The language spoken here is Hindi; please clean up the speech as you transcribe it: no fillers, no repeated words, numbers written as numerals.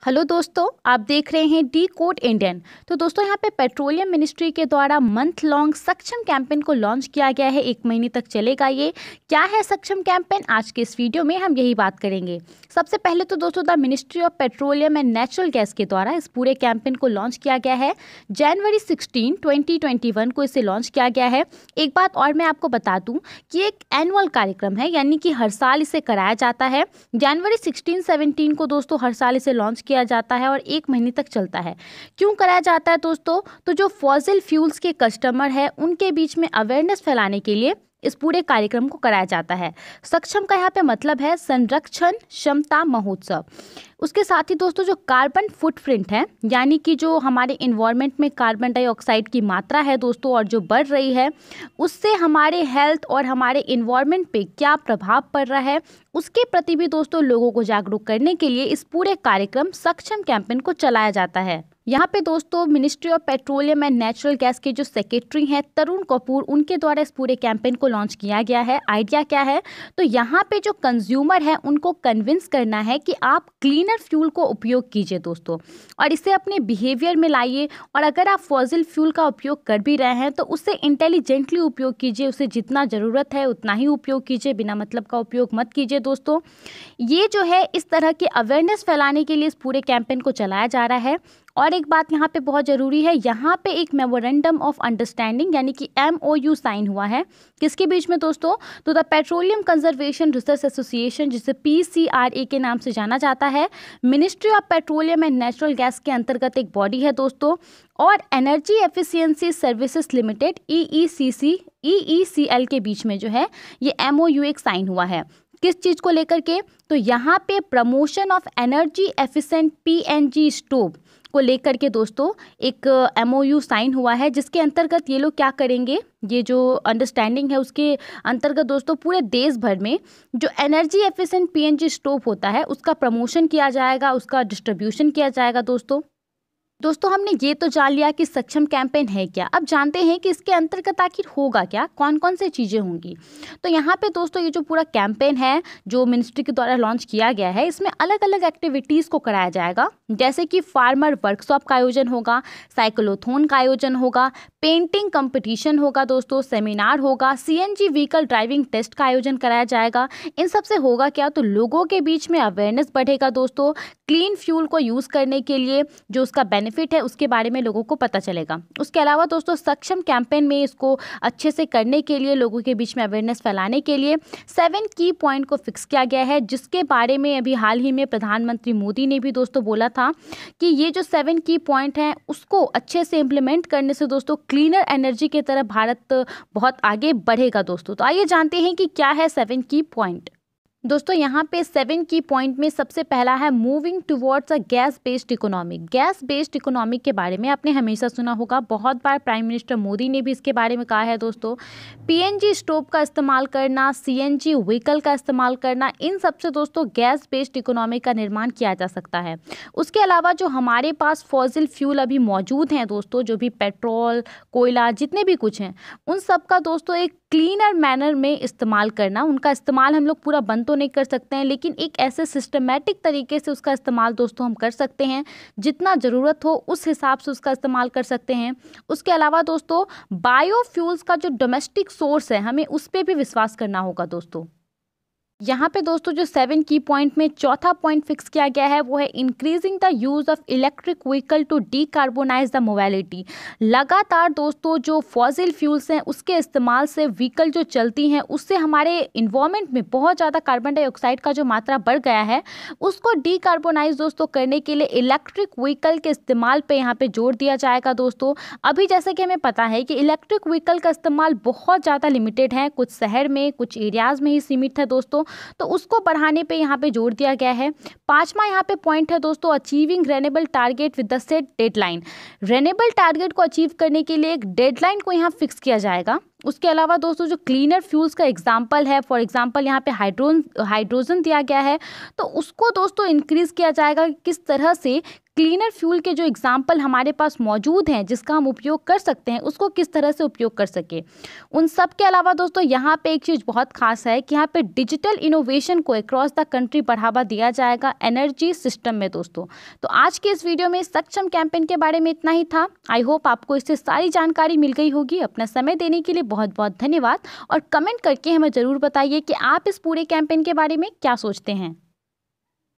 हेलो दोस्तों, आप देख रहे हैं डी कोड इंडियन। तो दोस्तों यहाँ पे पेट्रोलियम मिनिस्ट्री के द्वारा मंथ लॉन्ग सक्षम कैंपेन को लॉन्च किया गया है। 1 महीने तक चलेगा ये। क्या है सक्षम कैंपेन, आज के इस वीडियो में हम यही बात करेंगे। सबसे पहले तो दोस्तों the ministry of petroleum and natural gas के द्वारा इस पूरे कैंपेन को लॉन्च किया गया है। जनवरी 16, 2021 को इसे लॉन्च किया गया है। एक बात और मैं आपको बता दूं कि एक एनुअल कार्यक्रम है, यानी कि हर साल इसे कराया जाता है। जनवरी 16-17 को दोस्तों हर साल इसे लॉन्च किया जाता है और 1 महीने तक चलता है। क्यों कराया जाता है दोस्तों? तो जो फॉसिल फ्यूल्स के कस्टमर है उनके बीच में अवेयरनेस फैलाने के लिए इस पूरे कार्यक्रम को कराया जाता है। सक्षम का यहाँ पे मतलब है संरक्षण क्षमता महोत्सव। उसके साथ ही दोस्तों जो कार्बन फुटप्रिंट है, यानी कि जो हमारे इन्वायरमेंट में कार्बन डाइऑक्साइड की मात्रा है दोस्तों और जो बढ़ रही है, उससे हमारे हेल्थ और हमारे इन्वायरमेंट पे क्या प्रभाव पड़ रहा है, उसके प्रति भी दोस्तों लोगों को जागरूक करने के लिए इस पूरे कार्यक्रम सक्षम कैंपेन को चलाया जाता है। यहाँ पे दोस्तों ministry of petroleum and natural gas के जो सेक्रेटरी हैं तरुण कपूर, उनके द्वारा इस पूरे कैंपेन को लॉन्च किया गया है। आइडिया क्या है? तो यहाँ पे जो कंज्यूमर है उनको कन्विंस करना है कि आप क्लीनर फ्यूल को उपयोग कीजिए दोस्तों, और इसे अपने बिहेवियर में लाइए। और अगर आप फॉसिल फ्यूल का उपयोग कर भी रहे हैं तो उससे इंटेलिजेंटली उपयोग कीजिए, उसे जितना ज़रूरत है उतना ही उपयोग कीजिए, बिना मतलब का उपयोग मत कीजिए दोस्तों। ये जो है इस तरह के अवेयरनेस फैलाने के लिए इस पूरे कैंपेन को चलाया जा रहा है। और एक बात यहाँ पे बहुत ज़रूरी है, यहाँ पे एक मेमोरेंडम ऑफ अंडरस्टैंडिंग यानी कि MOU साइन हुआ है। किसके बीच में दोस्तों? तो the petroleum conservation research association, जिसे PCRA के नाम से जाना जाता है, ministry of petroleum and natural gas के अंतर्गत एक बॉडी है दोस्तों, और energy efficiency services limited EECL के बीच में जो है ये MOU एक साइन हुआ है। किस चीज़ को लेकर के? तो यहाँ पे promotion of energy efficient PNG stove को लेकर के दोस्तों एक MOU साइन हुआ है, जिसके अंतर्गत ये लोग क्या करेंगे, ये जो अंडरस्टैंडिंग है उसके अंतर्गत दोस्तों पूरे देश भर में जो एनर्जी एफिशिएंट PNG स्टोव होता है उसका प्रमोशन किया जाएगा, उसका डिस्ट्रीब्यूशन किया जाएगा दोस्तों हमने ये तो जान लिया कि सक्षम कैंपेन है क्या। अब जानते हैं कि इसके अंतर्गत आखिर होगा क्या, कौन कौन से चीज़ें होंगी। तो यहाँ पे दोस्तों ये जो पूरा कैंपेन है जो मिनिस्ट्री के द्वारा लॉन्च किया गया है, इसमें अलग अलग एक्टिविटीज़ को कराया जाएगा, जैसे कि फार्मर वर्कशॉप का आयोजन होगा, साइक्लोथॉन का आयोजन होगा, पेंटिंग कंपटीशन होगा दोस्तों, सेमिनार होगा, CNG व्हीकल ड्राइविंग टेस्ट का आयोजन कराया जाएगा। इन सब से होगा क्या? तो लोगों के बीच में अवेयरनेस बढ़ेगा दोस्तों, क्लीन फ्यूल को यूज़ करने के लिए जो उसका बेनिफिट है उसके बारे में लोगों को पता चलेगा। उसके अलावा दोस्तों सक्षम कैंपेन में इसको अच्छे से करने के लिए, लोगों के बीच में अवेयरनेस फैलाने के लिए 7 की पॉइंट को फिक्स किया गया है, जिसके बारे में अभी हाल ही में प्रधानमंत्री मोदी ने भी दोस्तों बोला था कि ये जो 7 की पॉइंट हैं उसको अच्छे से इम्प्लीमेंट करने से दोस्तों क्लीनर एनर्जी की तरफ भारत बहुत आगे बढ़ेगा दोस्तों। तो आइए जानते हैं कि क्या है 7 की पॉइंट। दोस्तों यहाँ पे 7 की पॉइंट में सबसे पहला है moving towards a gas based economy. Gas based economy के बारे में आपने हमेशा सुना होगा, बहुत बार प्राइम मिनिस्टर मोदी ने भी इसके बारे में कहा है दोस्तों। PNG स्टोव का इस्तेमाल करना, CNG व्हीकल का इस्तेमाल करना, इन सबसे दोस्तों गैस बेस्ड इकोनॉमी का निर्माण किया जा सकता है। उसके अलावा जो हमारे पास फॉसिल फ्यूल अभी मौजूद हैं दोस्तों, जो भी पेट्रोल, कोयला, जितने भी कुछ हैं, उन सब का दोस्तों एक क्लीनर मैनर में इस्तेमाल करना। उनका इस्तेमाल हम लोग पूरा बंद तो नहीं कर सकते हैं, लेकिन एक ऐसे सिस्टमेटिक तरीके से उसका इस्तेमाल दोस्तों हम कर सकते हैं, जितना ज़रूरत हो उस हिसाब से उसका इस्तेमाल कर सकते हैं। उसके अलावा दोस्तों बायोफ्यूल्स का जो डोमेस्टिक सोर्स है, हमें उस पर भी विश्वास करना होगा दोस्तों। यहाँ पे दोस्तों जो 7 की पॉइंट में चौथा पॉइंट फिक्स किया गया है वो है increasing the use of electric vehicle to decarbonise the mobility. लगातार दोस्तों जो फॉसिल फ्यूल्स हैं उसके इस्तेमाल से व्हीकल जो चलती हैं उससे हमारे इन्वायरमेंट में बहुत ज़्यादा कार्बन डाइऑक्साइड का जो मात्रा बढ़ गया है, उसको डीकार्बोनाइज दोस्तों करने के लिए इलेक्ट्रिक व्हीकल के इस्तेमाल पर यहाँ पर जोर दिया जाएगा दोस्तों। अभी जैसे कि हमें पता है कि इलेक्ट्रिक व्हीकल का इस्तेमाल बहुत ज़्यादा लिमिटेड है, कुछ शहर में, कुछ एरियाज़ में ही सीमित है दोस्तों, तो उसको बढ़ाने पे यहाँ पे जोर दिया गया है। 5वां यहाँ पे पॉइंट है दोस्तों achieving renewable target with the set deadline. Renewable target को अचीव करने के लिए एक डेडलाइन को यहाँ फिक्स किया जाएगा। उसके अलावा दोस्तों जो क्लीनर फ्यूल्स का एग्जाम्पल है, फॉर एग्जाम्पल यहाँ पे हाइड्रोजन दिया गया है, तो उसको दोस्तों इंक्रीज किया जाएगा। किस तरह से क्लीनर फ्यूल के जो एग्जाम्पल हमारे पास मौजूद हैं जिसका हम उपयोग कर सकते हैं उसको किस तरह से उपयोग कर सके। उन सब के अलावा दोस्तों यहाँ पे एक चीज़ बहुत खास है कि यहाँ पे डिजिटल इनोवेशन को अक्रॉस द कंट्री बढ़ावा दिया जाएगा एनर्जी सिस्टम में दोस्तों। तो आज के इस वीडियो में सक्षम कैंपेन के बारे में इतना ही था। आई होप आपको इससे सारी जानकारी मिल गई होगी। अपना समय देने के लिए बहुत बहुत धन्यवाद और कमेंट करके हमें ज़रूर बताइए कि आप इस पूरे कैंपेन के बारे में क्या सोचते हैं।